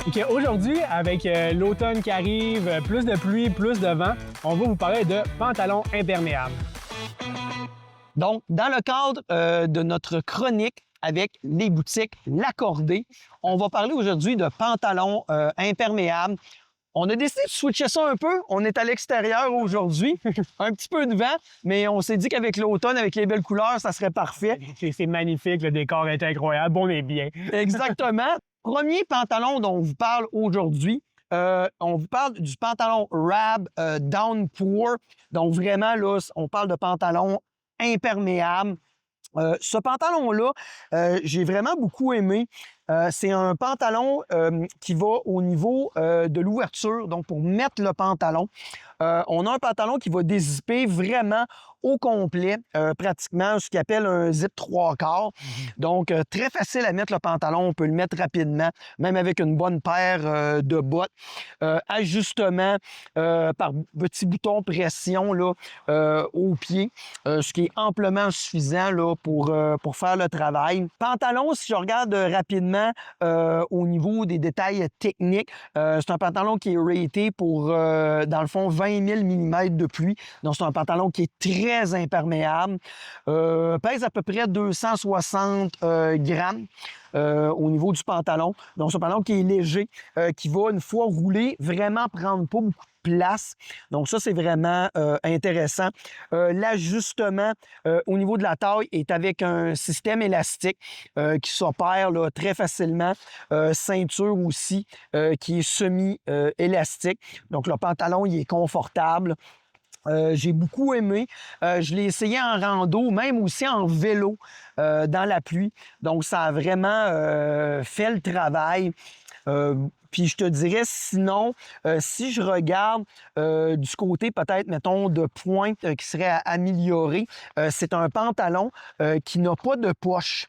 OK, aujourd'hui, avec l'automne qui arrive, plus de pluie, plus de vent, on va vous parler de pantalons imperméables. Donc, dans le cadre de notre chronique avec les boutiques L'Accordé, on va parler aujourd'hui de pantalons imperméables. On a décidé de switcher ça un peu. On est à l'extérieur aujourd'hui, un petit peu de vent, mais on s'est dit qu'avec l'automne, avec les belles couleurs, ça serait parfait. C'est magnifique, le décor est incroyable, on est bien. Exactement. Premier pantalon dont on vous parle aujourd'hui, on vous parle du pantalon Rab Downpour. Donc vraiment, là, on parle de pantalon imperméable. Ce pantalon-là, j'ai vraiment beaucoup aimé. C'est un pantalon qui va au niveau de l'ouverture, donc pour mettre le pantalon. On a un pantalon qui va dézipper vraiment au complet, pratiquement ce qu'on appelle un zip 3/4. Donc, très facile à mettre le pantalon. On peut le mettre rapidement, même avec une bonne paire de bottes. Ajustement par petit bouton pression là, au pied, ce qui est amplement suffisant là, pour faire le travail. Pantalon, si je regarde rapidement au niveau des détails techniques, c'est un pantalon qui est raté pour, dans le fond, 20 000 mm de pluie. Donc, c'est un pantalon qui est très imperméable. Pèse à peu près 260 grammes au niveau du pantalon. Donc, c'est un pantalon qui est léger, qui va, une fois roulé, vraiment prendre pas beaucoup de place. Donc, ça, c'est vraiment intéressant. L'ajustement au niveau de la taille est avec un système élastique qui s'opère là, très facilement. Ceinture aussi qui est semi-élastique. Donc, le pantalon, il est confortable. J'ai beaucoup aimé. Je l'ai essayé en rando, même aussi en vélo dans la pluie. Donc, ça a vraiment fait le travail. Puis je te dirais, sinon, si je regarde du côté peut-être, mettons, de pointe qui serait à améliorer, c'est un pantalon qui n'a pas de poche.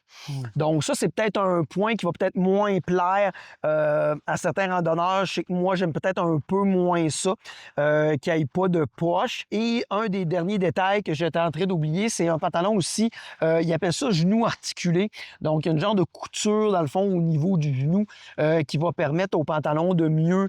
Donc ça, c'est peut-être un point qui va peut-être moins plaire à certains randonneurs. Je sais que moi, j'aime peut-être un peu moins ça, qu'il n'y ait pas de poche. Et un des derniers détails que j'étais en train d'oublier, c'est un pantalon aussi, ils appellent ça genou articulé. Donc, il y a une genre de couture, dans le fond, au niveau du genou qui va permettre au pantalon de mieux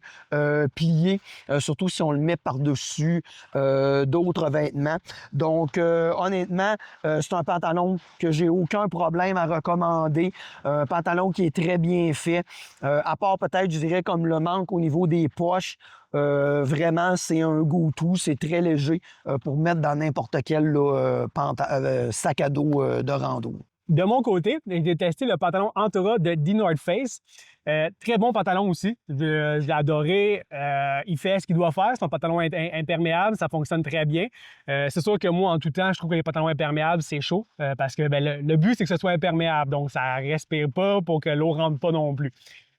plier, surtout si on le met par-dessus d'autres vêtements. Donc, honnêtement, c'est un pantalon que j'ai aucun problème à recommander. Un pantalon qui est très bien fait, à part peut-être, je dirais, comme le manque au niveau des poches. Vraiment, c'est un go-to, c'est très léger pour mettre dans n'importe quel là, sac à dos de rando. De mon côté, j'ai testé le pantalon Antora de The North Face. Très bon pantalon aussi. Je l'ai adoré. Il fait ce qu'il doit faire. C'est un pantalon imperméable. Ça fonctionne très bien. C'est sûr que moi, en tout temps, je trouve que les pantalons imperméables, c'est chaud parce que le but, c'est que ce soit imperméable. Donc, ça ne respire pas pour que l'eau ne rentre pas non plus.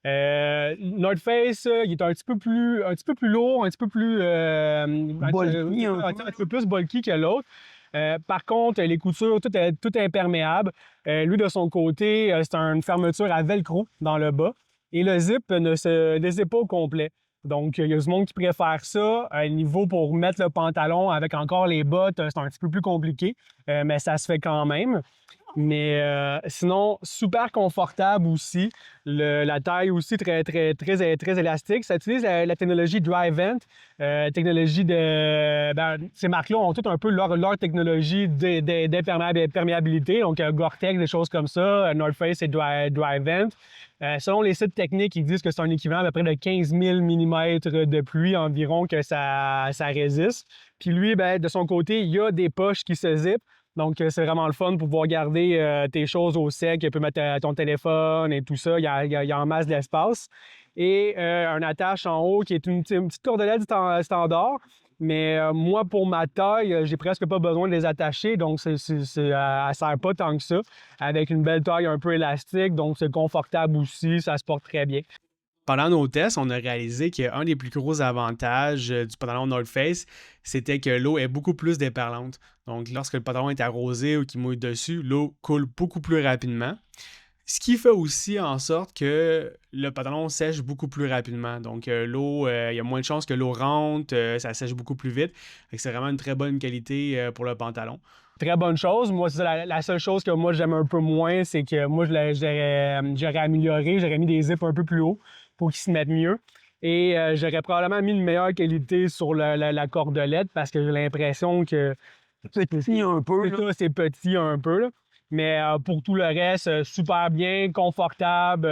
North Face, il est un petit peu plus lourd, un petit peu plus bulky, un petit peu plus bulky que l'autre. Par contre, les coutures, tout est imperméable. Lui, de son côté, c'est une fermeture à velcro dans le bas. Et le zip ne se dézippe pas au complet. Donc, il y a du monde qui préfère ça. Niveau pour mettre le pantalon avec encore les bottes, c'est un petit peu plus compliqué, mais ça se fait quand même. Mais sinon, super confortable aussi. La taille aussi très élastique. Ça utilise la technologie Dry Vent. Technologie de... ces marques-là ont toutes un peu leur technologie d'imperméabilité. Donc, Gore-Tex, des choses comme ça. North Face et Dry Vent. Selon les sites techniques, ils disent que c'est un équivalent à peu près de 15 000 mm de pluie environ que ça résiste. Puis lui, de son côté, il y a des poches qui se zippent. Donc, c'est vraiment le fun pour pouvoir garder tes choses au sec. Tu peux mettre ton téléphone et tout ça. Il y a en masse d'espace. Et un attache en haut qui est une petite cordelette standard. Mais moi, pour ma taille, j'ai presque pas besoin de les attacher. Donc, elle ne sert pas tant que ça. Avec une belle taille un peu élastique. Donc, c'est confortable aussi. Ça se porte très bien. Pendant nos tests, on a réalisé qu'un des plus gros avantages du pantalon North Face, c'était que l'eau est beaucoup plus déperlante. Donc, lorsque le pantalon est arrosé ou qu'il mouille dessus, l'eau coule beaucoup plus rapidement. Ce qui fait aussi en sorte que le pantalon sèche beaucoup plus rapidement. Donc, l'eau, il y a moins de chances que l'eau rentre, ça sèche beaucoup plus vite. C'est vraiment une très bonne qualité pour le pantalon. Très bonne chose. Moi, c'est la seule chose que moi, j'aime un peu moins, c'est que moi, j'aurais amélioré, j'aurais mis des zips un peu plus haut. pour qu'ils se mettent mieux. Et j'aurais probablement mis une meilleure qualité sur la cordelette parce que j'ai l'impression que Petit un peu. là. c'est petit un peu. Là. Mais pour tout le reste, super bien, confortable,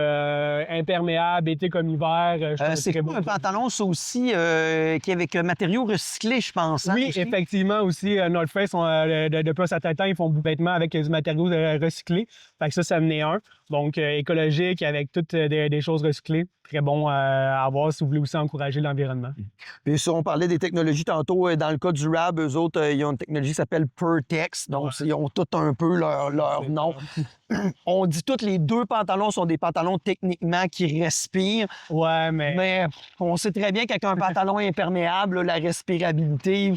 imperméable, été comme hiver. Je trouve C'est très quoi beau. un pantalon, ça aussi, qui est avec matériaux recyclés, je pense. hein, Oui, aussi? effectivement aussi, North Face, depuis un certain temps, ils font du vêtement avec du matériau recyclé. Fait que ça menait un. Donc, écologique, avec toutes des choses recyclées. Très bon à avoir si vous voulez aussi encourager l'environnement. Puis ça, on parlait des technologies tantôt. Dans le cas du RAB, eux autres, ils ont une technologie qui s'appelle Pertex. Donc, ils ont tout un peu leur nom. On dit tous les deux pantalons sont des pantalons techniquement qui respirent. Ouais, Mais on sait très bien qu'avec un pantalon imperméable, là, la respirabilité,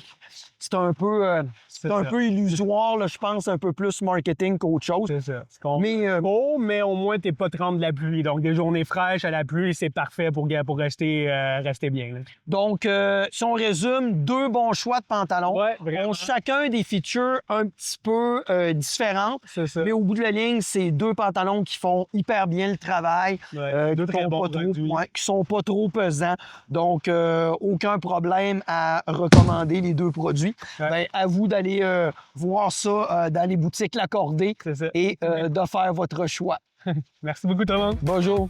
c'est un peu, illusoire, là, je pense, un peu plus marketing qu'autre chose. C'est ça. Mais Beau, mais au moins, t'es pas trempe de la pluie. Donc, des journées fraîches à la pluie, c'est parfait pour rester bien. Là. donc, si on résume, deux bons choix de pantalons. Ouais, Ont vraiment. chacun des features un petit peu différentes. C'est ça. Mais au bout de la ligne, c'est deux pantalons qui font hyper bien le travail, Deux très bons produits. qui sont pas trop pesants. Donc, aucun problème à recommander les deux produits. Ouais. Ben, à vous d'aller voir ça dans les boutiques L'Accordé C'est ça. et de faire votre choix. Merci beaucoup, tout le monde. Bonjour.